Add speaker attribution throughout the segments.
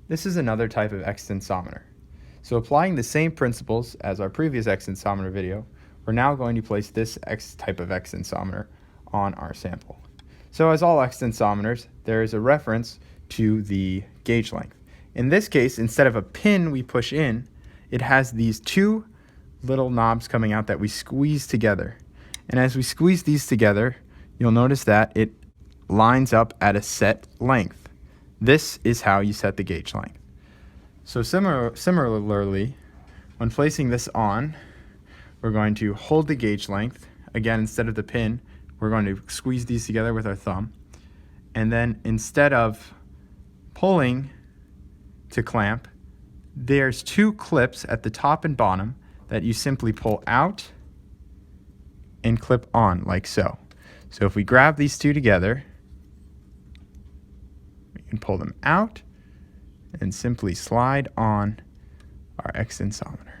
Speaker 1: This is another type of extensometer. So applying the same principles as our previous extensometer video, we're now going to place this type of extensometer on our sample. So as all extensometers, there is a reference to the gauge length. In this case, instead of a pin we push in, it has these two little knobs coming out that we squeeze together. And as we squeeze these together, you'll notice that it lines up at a set length. This is how you set the gauge length. So similarly, when placing this on, we're going to hold the gauge length. Again, instead of the pin, we're going to squeeze these together with our thumb. And then instead of pulling to clamp, there's two clips at the top and bottom that you simply pull out and clip on like so. So if we grab these two together, we can pull them out and simply slide on our extensometer.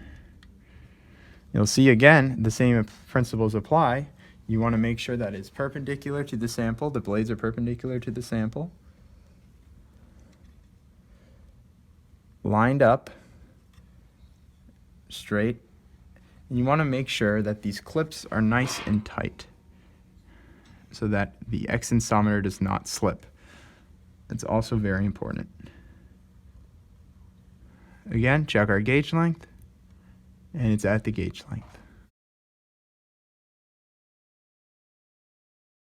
Speaker 1: You'll see again the same principles apply. You want to make sure that it's perpendicular to the sample, the blades are perpendicular to the sample, lined up, straight, and you want to make sure that these clips are nice and tight so that the extensometer does not slip. It's also very important. Again, check our gauge length, and it's at the gauge length.